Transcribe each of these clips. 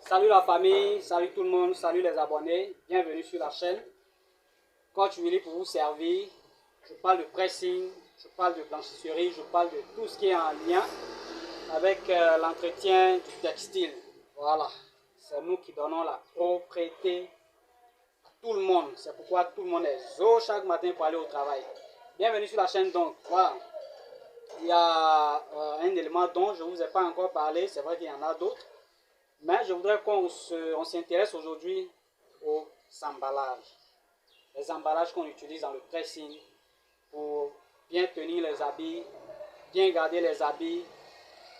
Salut la famille, salut tout le monde, salut les abonnés, bienvenue sur la chaîne. Coach Willy pour vous servir. Je parle de pressing, je parle de blanchisserie, je parle de tout ce qui est en lien avec l'entretien du textile. Voilà, c'est nous qui donnons la propriété à tout le monde. C'est pourquoi tout le monde est zo chaque matin pour aller au travail. Bienvenue sur la chaîne donc, voilà. Il y a un élément dont je ne vous ai pas encore parlé, c'est vrai qu'il y en a d'autres. Mais je voudrais qu'on s'intéresse aujourd'hui aux emballages. Les emballages qu'on utilise dans le pressing pour bien tenir les habits, bien garder les habits.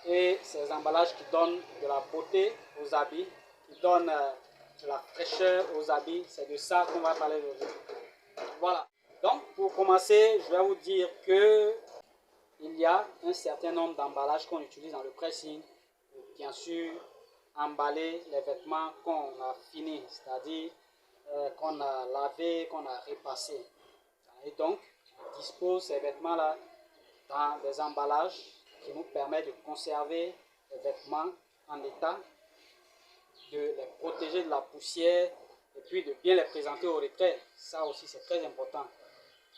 Et ces emballages qui donnent de la beauté aux habits, qui donnent de la fraîcheur aux habits. C'est de ça qu'on va parler aujourd'hui. Voilà. Donc pour commencer, je vais vous dire que il y a un certain nombre d'emballages qu'on utilise dans le pressing. Bien sûr, emballer les vêtements qu'on a fini, c'est-à-dire qu'on a lavé, qu'on a repassé. Et donc, on dispose ces vêtements-là dans des emballages qui nous permettent de conserver les vêtements en état, de les protéger de la poussière et puis de bien les présenter au retrait. Ça aussi, c'est très important.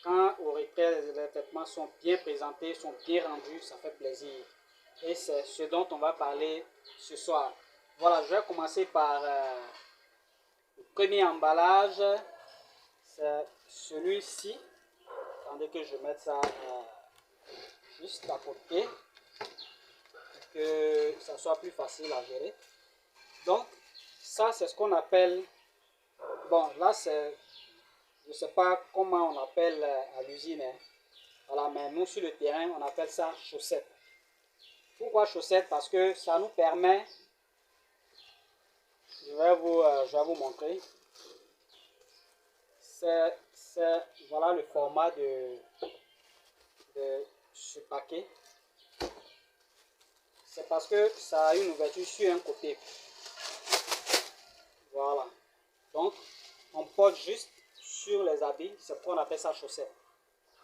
Quand au retrait, les vêtements sont bien présentés, sont bien rendus, ça fait plaisir. Et c'est ce dont on va parler ce soir. Voilà, je vais commencer par le premier emballage. C'est celui-ci. Attendez que je mette ça juste à côté pour que ça soit plus facile à gérer. Donc, ça, c'est ce qu'on appelle... Bon, là, c'est... Je ne sais pas comment on appelle à l'usine. Hein. Voilà, mais nous, sur le terrain, on appelle ça chaussette. Pourquoi chaussette? Parce que ça nous permet... Je vais vous montrer. Voilà le format de ce paquet. C'est parce que ça a une ouverture sur un côté. Voilà. Donc, on porte juste sur les habits. C'est pourquoi on appelle ça chaussette.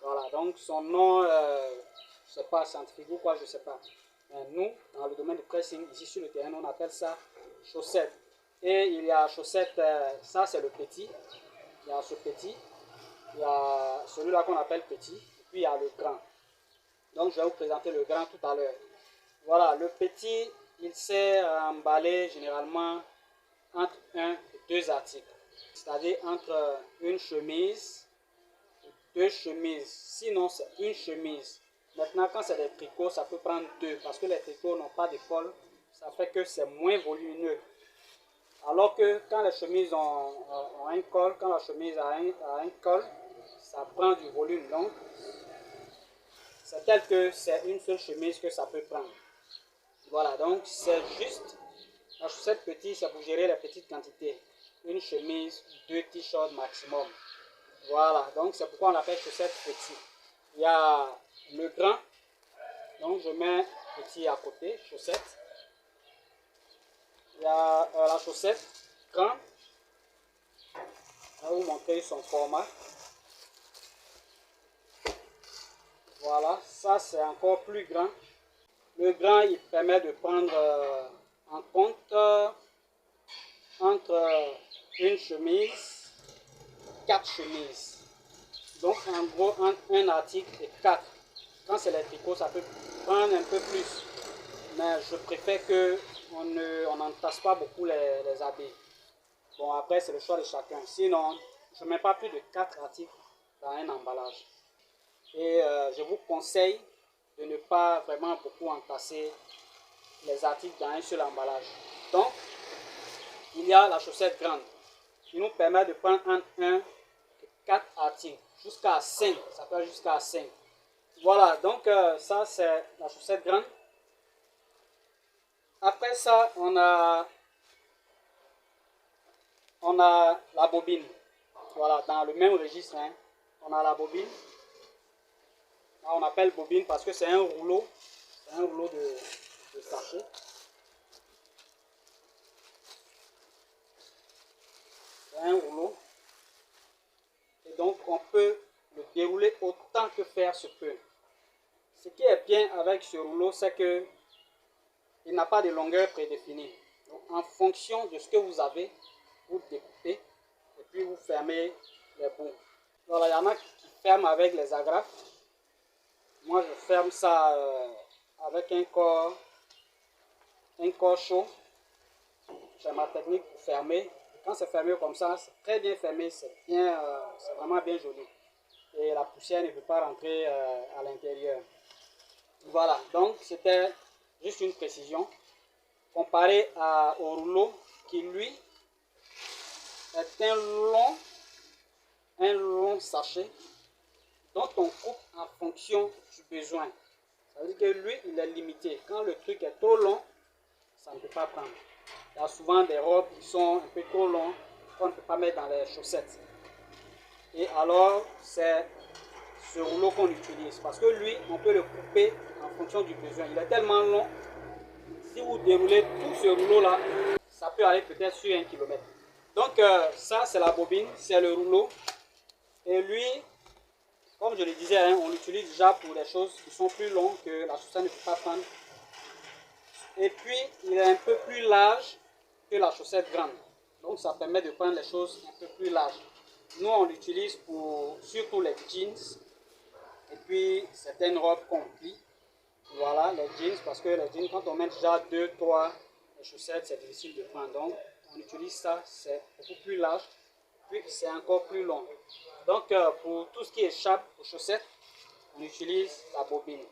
Voilà. Donc, son nom, je ne sais pas, scientifique ou quoi, je ne sais pas. Mais nous, dans le domaine du pressing, ici sur le terrain, on appelle ça chaussette. Et il y a chaussette, ça c'est le petit. Il y a ce petit. Il y a celui-là qu'on appelle petit. Et puis il y a le grand. Donc, je vais vous présenter le grand tout à l'heure. Voilà, le petit, il sert à emballer généralement entre un et deux articles. C'est-à-dire entre une chemise et deux chemises. Sinon, c'est une chemise. Maintenant, quand c'est des tricots, ça peut prendre deux. Parce que les tricots n'ont pas de col. Ça fait que c'est moins volumineux. Alors que quand les chemises ont un col, quand la chemise a un col, ça prend du volume. Donc, c'est tel que c'est une seule chemise que ça peut prendre. Voilà, donc c'est juste, la chaussette petite, c'est pour gérer les petites quantités. Une chemise, deux t-shirts maximum. Voilà, donc c'est pourquoi on l'appelle chaussette petite. Il y a le grand, donc je mets petit à côté, chaussette. Il y a la chaussette grand. Je vais vous montrer son format. Voilà, ça c'est encore plus grand. Le grand, il permet de prendre en compte entre une chemise, 4 chemises. Donc en gros, entre un article et 4. Quand c'est les tricots, ça peut prendre un peu plus. Mais je préfère qu'on n'entasse pas beaucoup les habits. Bon, après, c'est le choix de chacun. Sinon, je ne mets pas plus de 4 articles dans un emballage. Et je vous conseille de ne pas vraiment beaucoup entasser les articles dans un seul emballage. Donc, il y a la chaussette grande qui nous permet de prendre entre 1 et 4 articles, jusqu'à 5, ça peut aller jusqu'à 5. Voilà, donc ça c'est la chaussette grande. Après ça, on a la bobine. Voilà, dans le même registre, hein, on a la bobine. Là, on appelle bobine parce que c'est un rouleau. C'est un rouleau de sachet. C'est un rouleau. Et donc, on peut le dérouler autant que faire se peut. Ce qui est bien avec ce rouleau, c'est que il n'a pas de longueur prédéfinie. Donc, en fonction de ce que vous avez, vous découpez et puis vous fermez les bouts. Voilà, il y en a qui ferment avec les agrafes. Moi, je ferme ça avec un corps chaud. J'ai ma technique pour fermer. Quand c'est fermé comme ça, c'est très bien fermé, c'est vraiment bien joli. Et la poussière ne peut pas rentrer à l'intérieur. Voilà, donc c'était juste une précision. Comparé au rouleau qui, lui, est un long sachet dont on coupe en fonction du besoin. Ça veut dire que lui, il est limité. Quand le truc est trop long, ça ne peut pas prendre. Il y a souvent des robes qui sont un peu trop longues qu'on ne peut pas mettre dans les chaussettes. Et alors, c'est ce rouleau qu'on utilise. Parce que lui, on peut le couper en fonction du besoin. Il est tellement long. Si vous déroulez tout ce rouleau-là, ça peut aller peut-être sur 1 km. Donc, ça, c'est la bobine, c'est le rouleau. Et lui, comme je le disais, hein, on l'utilise déjà pour des choses qui sont plus longues que la chaussette ne peut pas prendre. Et puis, il est un peu plus large que la chaussette grande. Donc, ça permet de prendre les choses un peu plus larges. Nous, on l'utilise pour surtout les jeans. Et puis, certaines robes qu'on plie. Voilà, les jeans, parce que les jeans, quand on met déjà 2, 3 chaussettes, c'est difficile de prendre. Donc, on utilise ça, c'est beaucoup plus large. Puis, c'est encore plus long. Donc, pour tout ce qui échappe aux chaussettes, on utilise la bobine.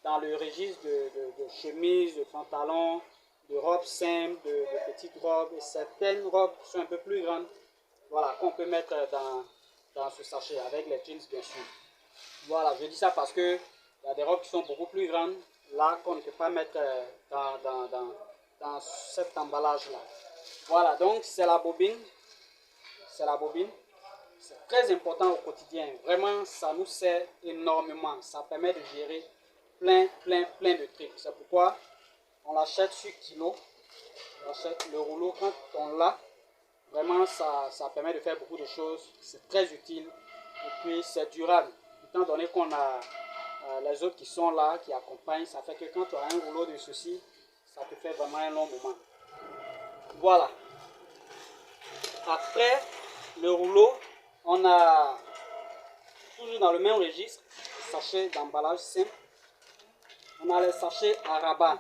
Dans le registre de chemises, de pantalons, de robes simples, de petites robes, et certaines robes qui sont un peu plus grandes, voilà, qu'on peut mettre dans ce sachet, avec les jeans bien sûr. Voilà, je dis ça parce que il y a des robes qui sont beaucoup plus grandes, là, qu'on ne peut pas mettre dans cet emballage-là. Voilà, donc c'est la bobine. C'est la bobine. C'est très important au quotidien. Vraiment, ça nous sert énormément. Ça permet de gérer plein de trucs. C'est pourquoi on l'achète sur kilo. On achète le rouleau quand on l'a. Vraiment, ça permet de faire beaucoup de choses. C'est très utile. Et puis, c'est durable. Étant donné qu'on a les autres qui sont là, qui accompagnent, ça fait que quand tu as un rouleau de ceci, ça te fait vraiment un long moment. Voilà. Après le rouleau, on a toujours dans le même registre, sachet d'emballage simple. On a les sachets à rabat.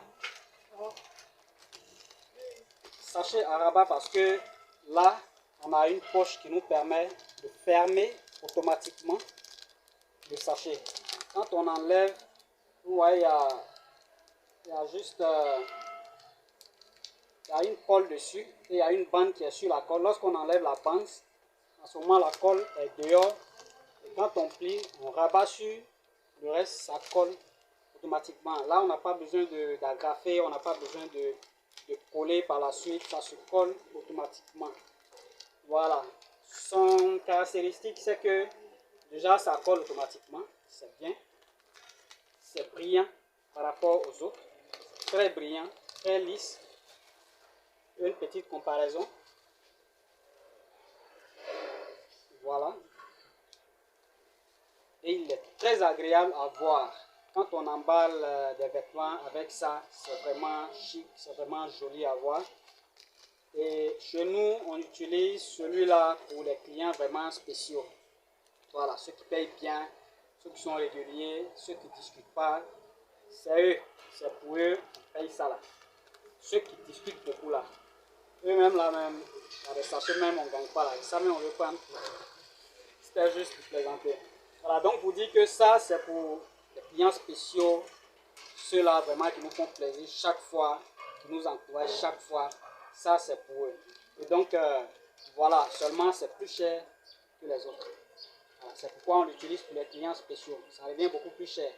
Sachet à rabat parce que là, on a une poche qui nous permet de fermer automatiquement le sachet. Quand on enlève, vous voyez, il y a juste il y a une colle dessus et il y a une bande qui est sur la colle. Lorsqu'on enlève la bande, à ce moment la colle est dehors. Et quand on plie, on rabat sur le reste, ça colle automatiquement. Là, on n'a pas besoin d'agrafer, on n'a pas besoin de coller par la suite, ça se colle automatiquement. Voilà. Son caractéristique, c'est que déjà ça colle automatiquement, c'est bien. C'est brillant par rapport aux autres, très brillant, très lisse. Une petite comparaison. Voilà. Et il est très agréable à voir. Quand on emballe des vêtements avec ça, c'est vraiment chic, c'est vraiment joli à voir. Et chez nous, on utilise celui-là pour les clients vraiment spéciaux. Voilà, ceux qui payent bien, ceux qui sont réguliers, ceux qui ne discutent pas, c'est eux, c'est pour eux, on paye ça là. Ceux qui discutent beaucoup là, eux-mêmes là même, dans les sachets même, on ne gagne pas là. Ça même, on veut prendre. C'était juste pour plaisanter. Voilà, donc vous dire que ça, c'est pour les clients spéciaux, ceux-là vraiment qui nous font plaisir chaque fois, qui nous encouragent chaque fois. Ça, c'est pour eux. Et donc, voilà, seulement c'est plus cher que les autres. Voilà, c'est pourquoi on l'utilise pour les clients spéciaux. Ça revient beaucoup plus cher.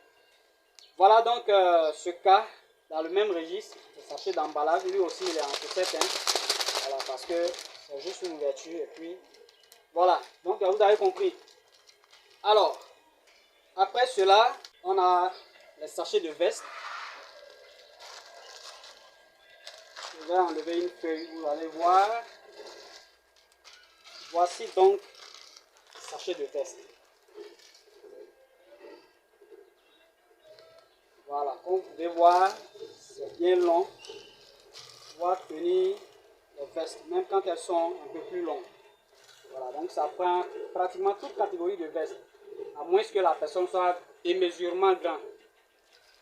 Voilà donc ce cas dans le même registre, le sachet d'emballage. Lui aussi, il est en chaussette. Hein. Voilà, parce que c'est juste une ouverture. Et puis, voilà. Donc, vous avez compris. Alors, après cela, on a les sachets de veste. Je vais enlever une feuille, vous allez voir. Voici donc le sachet de veste. Voilà, comme vous pouvez voir, c'est bien long. pouvoir tenir les vestes, même quand elles sont un peu plus longues. Voilà, donc ça prend pratiquement toute catégorie de vestes, à moins que la personne soit démesurement grande.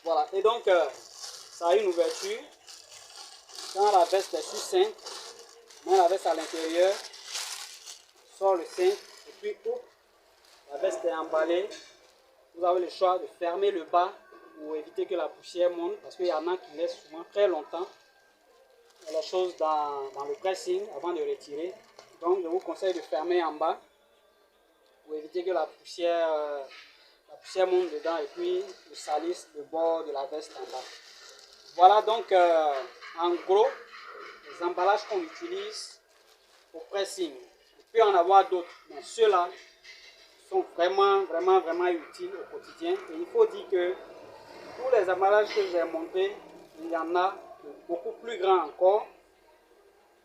Voilà, et donc ça a une ouverture. Quand la veste est sur cintre, on met la veste à l'intérieur, sort le cintre, et puis hop, la veste est emballée. Vous avez le choix de fermer le bas pour éviter que la poussière monte, parce qu'il y en a qui laissent souvent très longtemps les choses dans le pressing avant de retirer. Donc je vous conseille de fermer en bas pour éviter que la poussière monte dedans et puis salisse le bord de la veste en bas. Voilà donc en gros les emballages qu'on utilise au pressing. Il peut y en avoir d'autres, mais ceux-là sont vraiment utiles au quotidien. Et il faut dire que tous les emballages que j'ai montrés, il y en a de beaucoup plus grands encore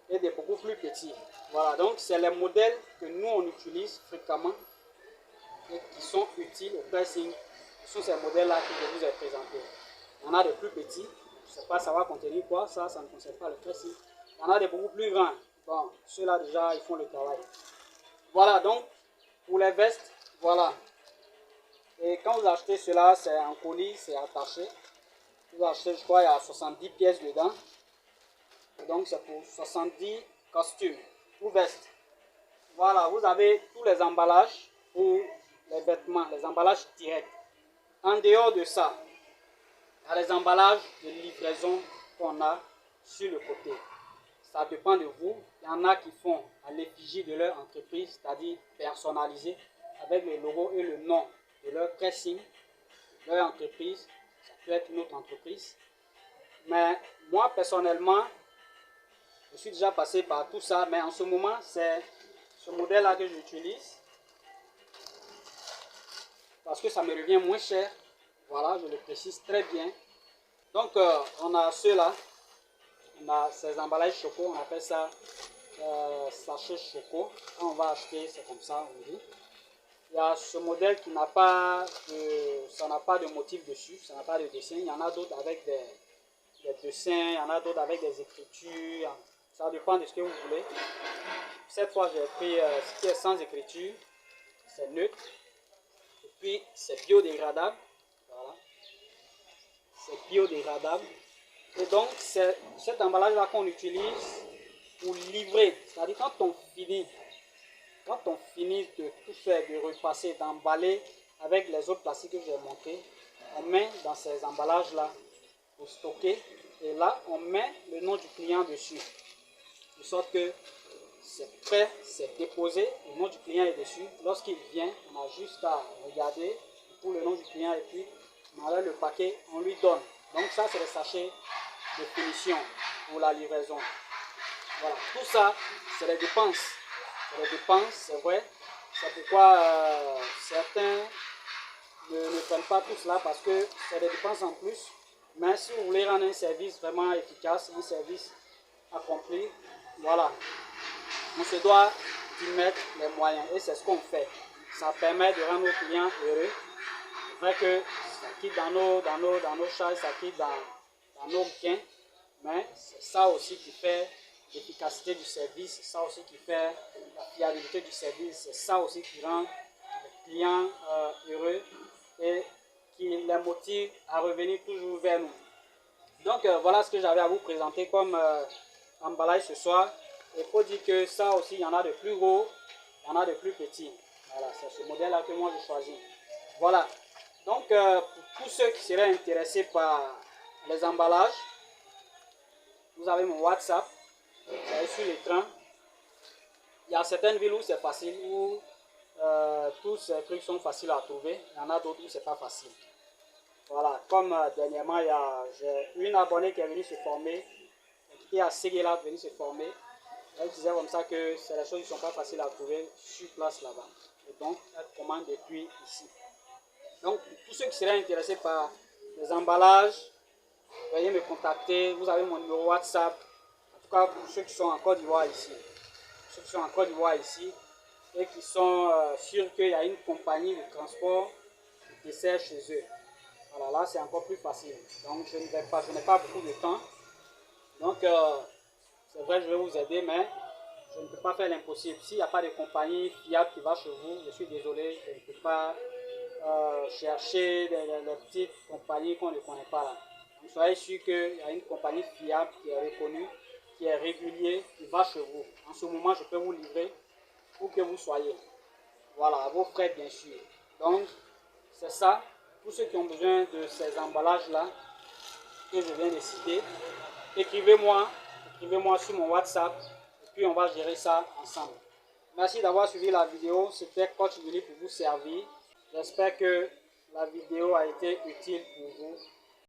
et de beaucoup plus petits. Voilà, donc c'est les modèles que nous on utilise fréquemment et qui sont utiles au pressing. Ce sont ces modèles-là que je vous ai présentés. Il y en a de plus petits, je ne sais pas ça va contenir quoi, ça ne concerne pas le pressing. Il y en a de beaucoup plus grands. Bon, ceux-là déjà ils font le travail. Voilà donc pour les vestes, voilà. Et quand vous achetez cela, c'est en colis, c'est attaché. Vous achetez, je crois, il y a 70 pièces dedans. Donc c'est pour 70 costumes ou vestes. Voilà, vous avez tous les emballages pour les vêtements, les emballages directs. En dehors de ça, il y a les emballages de livraison qu'on a sur le côté. Ça dépend de vous. Il y en a qui font à l'effigie de leur entreprise, c'est-à-dire personnalisé, avec le logo et le nom de leur pressing, leur entreprise. Ça peut être une autre entreprise. Mais moi, personnellement, je suis déjà passé par tout ça, mais en ce moment, c'est ce modèle-là que j'utilise parce que ça me revient moins cher. Voilà, je le précise très bien. Donc, on a ceux-là. On a ces emballages choco, on appelle ça sachet choco. Quand on va acheter, c'est comme ça, on dit. Il y a ce modèle qui n'a pas de motif dessus, ça n'a pas de dessin. Il y en a d'autres avec des dessins, il y en a d'autres avec des écritures. Ça dépend de ce que vous voulez. Cette fois, j'ai pris ce qui est sans écriture. C'est neutre. Et puis, c'est biodégradable. Voilà. C'est biodégradable. Et donc, c'est cet emballage-là qu'on utilise pour livrer. C'est-à-dire, quand on finit de tout faire, de repasser, d'emballer avec les autres plastiques que j'ai montrés, on met dans ces emballages-là pour stocker. Et là, on met le nom du client dessus. De sorte que c'est prêt, c'est déposé, le nom du client est dessus. Lorsqu'il vient, on a juste à regarder pour le nom du client et puis on enlève le paquet, on lui donne. Donc ça, c'est le sachet de finition pour la livraison. Voilà, tout ça, c'est les dépenses. C'est les dépenses, c'est vrai. C'est pourquoi certains ne prennent pas tout cela parce que c'est des dépenses en plus. Mais si vous voulez rendre un service vraiment efficace, un service accompli, voilà, on se doit d'y mettre les moyens et c'est ce qu'on fait. Ça permet de rendre nos clients heureux. C'est vrai que ça quitte dans nos charges, ça quitte dans nos gains, mais c'est ça aussi qui fait l'efficacité du service, c'est ça aussi qui fait la fiabilité du service, c'est ça aussi qui rend les clients heureux et qui les motive à revenir toujours vers nous. Donc voilà ce que j'avais à vous présenter comme emballage ce soir. Il faut dire que ça aussi, il y en a de plus gros, il y en a de plus petits. Voilà, c'est ce modèle-là que moi j'ai choisi. Voilà. Donc, pour tous ceux qui seraient intéressés par les emballages, vous avez mon WhatsApp, vous avez sur l'écran. Il y a certaines villes où c'est facile, où tous ces trucs sont faciles à trouver. Il y en a d'autres où c'est pas facile. Voilà, comme dernièrement, j'ai une abonnée qui est venue se former, qui est à Séguéla venue se former. Elle disait comme ça que c'est les choses qui ne sont pas faciles à trouver sur place là-bas. Et donc, elle commande depuis ici. Donc, pour tous ceux qui seraient intéressés par les emballages, veuillez me contacter. Vous avez mon numéro WhatsApp. En tout cas, pour ceux qui sont en Côte d'Ivoire ici. Ceux qui sont en Côte d'Ivoire ici et qui sont sûrs qu'il y a une compagnie de transport qui dessert chez eux. Voilà, là, c'est encore plus facile. Donc, je n'ai pas beaucoup de temps. Donc, c'est vrai, je vais vous aider, mais je ne peux pas faire l'impossible. S'il n'y a pas de compagnie fiable qui va chez vous, je suis désolé, je ne peux pas chercher les petites compagnies qu'on ne connaît pas là. Donc, soyez sûr qu'il y a une compagnie fiable qui est reconnue, qui est régulière, qui va chez vous. En ce moment, je peux vous livrer où que vous soyez. Voilà, à vos frais bien sûr. Donc, c'est ça. Pour ceux qui ont besoin de ces emballages-là que je viens de citer, écrivez-moi sur mon WhatsApp et puis on va gérer ça ensemble. Merci d'avoir suivi la vidéo. C'était Coach Willy pour vous servir. J'espère que la vidéo a été utile pour vous.